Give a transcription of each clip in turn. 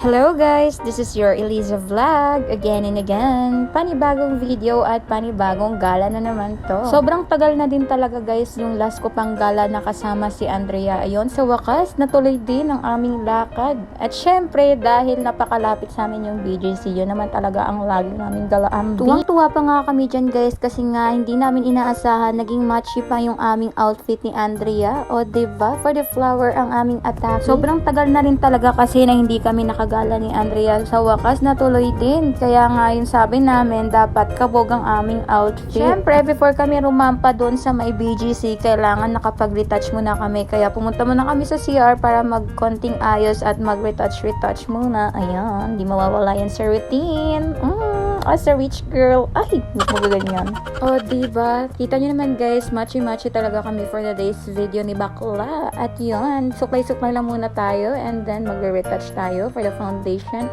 Hello guys, this is your Eliza Vlog again and again. Panibagong video at panibagong gala na naman to. Sobrang tagal na din talaga guys yung last ko pang gala na kasama si Andrea. Ayun, sa wakas natuloy din ang aming lakad. At syempre dahil napakalapit sa amin yung BGC, yun naman talaga ang lagi naming galaan. Tuwang-tuwa pa nga kami dyan guys kasi nga hindi namin inaasahan naging matchy pa yung aming outfit ni Andrea. O diba, for the flower ang aming atake. Sobrang tagal na rin talaga kasi na hindi kami nakagala ni Andrea. Sa wakas natuloy din. Kaya nga yung sabi namin dapat kabog ang aming outfit. Syempre before kami rumampa doon sa may BGC, kailangan nakapag-retouch muna kami. Kaya pumunta muna kami sa CR para mag-konting ayos at mag-retouch muna. Ayan, di mawawala yan sa routine. As a rich girl, ay, magaganyan. O, diba? Kita nyo naman guys, matchy-matchy talaga kami for the day's video ni Bakla. At yun, suklay-suklay lang muna tayo and then magre-retouch tayo for the foundation.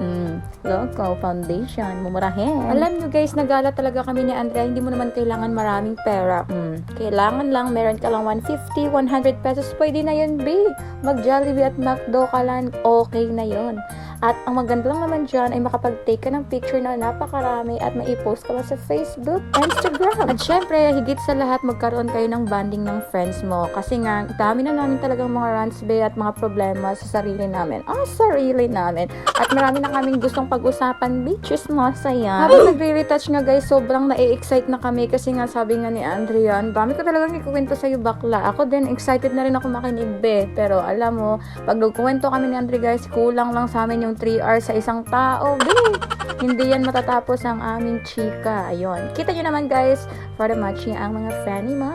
Loco, foundation, mumurahin. Alam nyo guys, nagala talaga kami ni Andrea. Hindi mo naman kailangan maraming pera. Kailangan lang, meron ka lang 150, 100 pesos. Pwede na yun, babe. Mag-Jollibee at McDo ka lang, okay na yun. At ang maganda lang naman dyan ay makapag-take ka ng picture na napakarami at mai-post ka lang sa Facebook, Instagram. At syempre, higit sa lahat, magkaroon kayo ng bonding ng friends mo. Kasi nga, dami na namin talagang mga rants be at mga problema sa sarili namin. Sarili namin. At marami na kaming gustong pag-usapan, bitches mo, saya. Habang nagre-retouch nga guys, sobrang na-excite na kami kasi nga sabi nga ni Andrea, dami ko talagang ikukwento sa'yo bakla. Ako din, excited na rin ako makinig be. Pero alam mo, pag nagkukwento kami ni Andrea guys, kulang lang sa amin yung 3 hours sa isang tao. Hindi yan matatapos ang aming chika. Ayun. Kita nyo naman guys, for the matching ang mga fanny mo.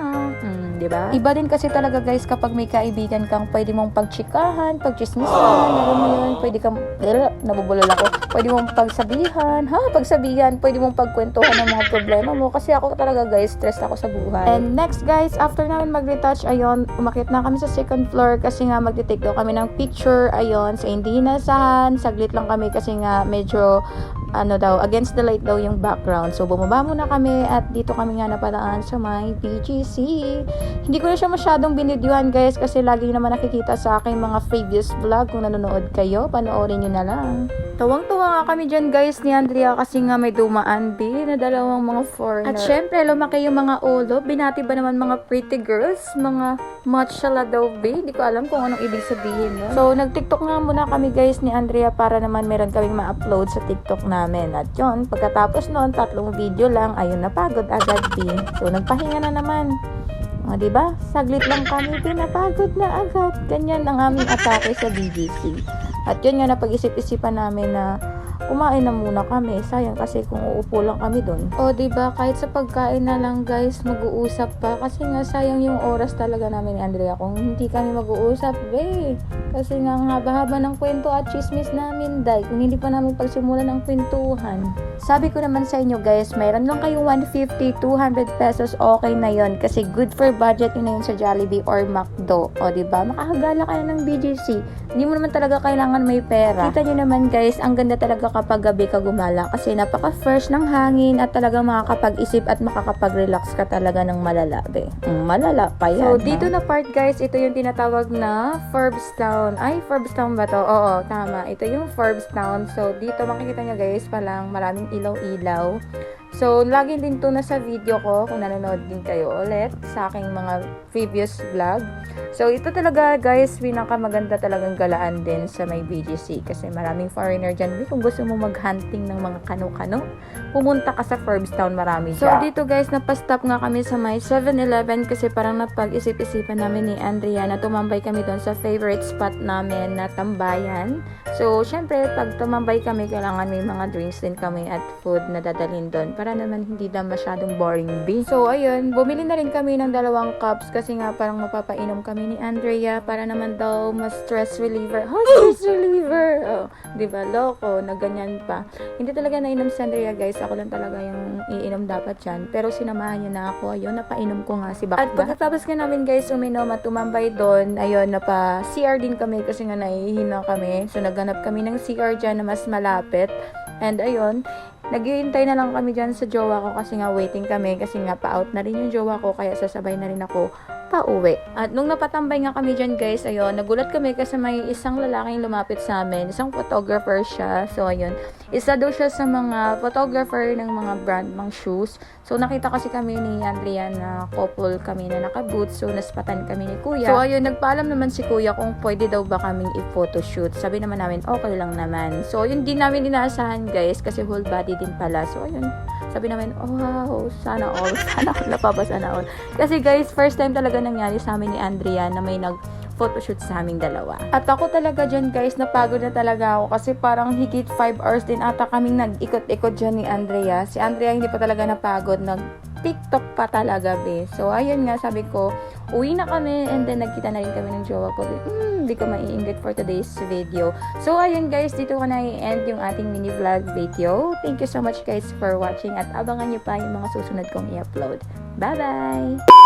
Diba? Iba din kasi talaga guys kapag may kaibigan kang pwede mong pagchikahan, pagchismisan, alam mo yun, pwede kang, nabubulol ako, pwede mong pagsabihan, pwede mong pagkwentuhan ng mga problema mo. Kasi ako talaga guys, stress ako sa buhay. And next guys, after namin mag-retouch, ayun, umakyat na kami sa second floor kasi nga magte-take daw kami ng picture, ayun, sa Indinasan, saglit lang kami kasi nga medyo against the light daw yung background. So, bumaba muna kami at dito kami nga napadaan sa may BGC. Hindi ko na siya masyadong binidyohan guys kasi lagi naman nakikita sa aking mga previous vlog. Kung nanonood kayo, panoorin nyo na lang. Tawang-tuwa nga kami dyan guys ni Andrea kasi nga may dumaan na dalawang mga foreigner. At syempre, lumaki yung mga ulo. Binati ba naman mga pretty girls? Mga matchala daw Hindi ko alam kung anong ibig sabihin. No? So, nag-tiktok nga muna kami guys ni Andrea para naman meron kaming ma-upload sa tiktok namin. At yun, pagkatapos noon, 3 video lang, ayun, napagod agad din. So, nagpahinga na naman. Diba? Saglit lang kami, napagod na agad. Ganyan ang aming atake sa BGC. At yun nga, napag-isip-isipan namin na kumain na muna kami. Sayang kasi kung uupo lang kami dun. Diba? Kahit sa pagkain na lang guys, mag-uusap pa. Kasi nga sayang yung oras talaga namin ni Andrea kung hindi kami mag-uusap. Kasi nga ang haba-haba ng kwento at chismis namin, kung hindi pa namin pagsimulan ng kwentuhan. Sabi ko naman sa inyo guys, mayroon lang kayong 150, 200 pesos, okay na yon kasi good for budget yun na yun sa Jollibee or McDo. Diba? Makakagala kayo ng BGC. Hindi mo naman talaga kailangan may pera. Kita nyo naman guys, ang ganda talaga kapag gabi ka gumala kasi napaka-fresh ng hangin at talagang makakapag-isip at makakapag-relax ka talaga ng malala, malala pa yan. So, dito na part guys, ito yung tinatawag na Forbes Town. Ay, Forbes Town ba to? Oo, tama. Ito yung Forbes Town. So, dito makikita nyo guys, palang maraming ilaw-ilaw. So, lagi din to na sa video ko kung nanonood din kayo ulit sa aking mga previous vlog. So, ito talaga guys, pinakamaganda talagang galaan din sa may BGC kasi maraming foreigner dyan. Kung gusto mo mag-hunting ng mga kano-kano, pumunta ka sa Forbes Town, marami dyan. So, dito guys, napastop nga kami sa may 7-Eleven kasi parang napag-isip-isipan namin ni Andrea na tumambay kami doon sa favorite spot namin na tambayan. So, syempre, pag tumambay kami, kailangan may mga drinks din kami at food na dadalhin doon para naman hindi na masyadong boring So, ayun, bumili na rin kami ng 2 cups kasi nga parang mapapainom kami ni Andrea para naman daw mas stress reliever. Stress reliever! Diba? Loko, na ganyan pa. Hindi talaga nainom si Andrea guys. Ako lang talaga yung iinom dapat yan. Pero sinamahan niya na ako. Ayun, napainom ko nga si Bakba. At pagkatapos nga namin guys, uminom at tumambay doon, ayun, napa-CR din kami kasi nga nahihina kami. So, naghanap kami ng CR dyan na mas malapit. And ayun, naghihintay na lang kami dyan sa jowa ko kasi nga waiting kami kasi nga pa-out na rin yung jowa ko kaya sasabay na rin ako pauwi. At nung napatambay nga kami dyan guys, ayun, nagulat kami kasi may isang lalaking lumapit sa amin, isang photographer siya. So ayun, isa daw siya sa mga photographer ng mga brand ng shoes. So nakita kasi kami ni Andrea na couple kami na naka-boots, so naspatan kami ni kuya. So ayun, nagpaalam naman si kuya kung pwede daw ba kaming i-photoshoot. Sabi naman namin, okay lang naman. So yun, din namin inaasahan guys kasi whole body din pala. So ayun, sabi namin, oh wow, sana all, sana all, napaba sana all. Kasi guys, first time talaga nangyari sa amin ni Andrea na may photoshoot sa aming dalawa. At ako talaga dyan guys, napagod na talaga ako kasi parang higit 5 hours din ata kaming nag-ikot-ikot dyan ni Andrea. Si Andrea hindi pa talaga napagod, nag-TikTok pa talaga be. So ayun nga, sabi ko, uwi na kami and then nagkita na rin kami ng jowa ko. Hindi ko mai-ingit for today's video. So ayun guys, dito ko na i-end yung ating mini vlog video. Thank you so much guys for watching at abangan nyo pa yung mga susunod kong i-upload. Bye bye!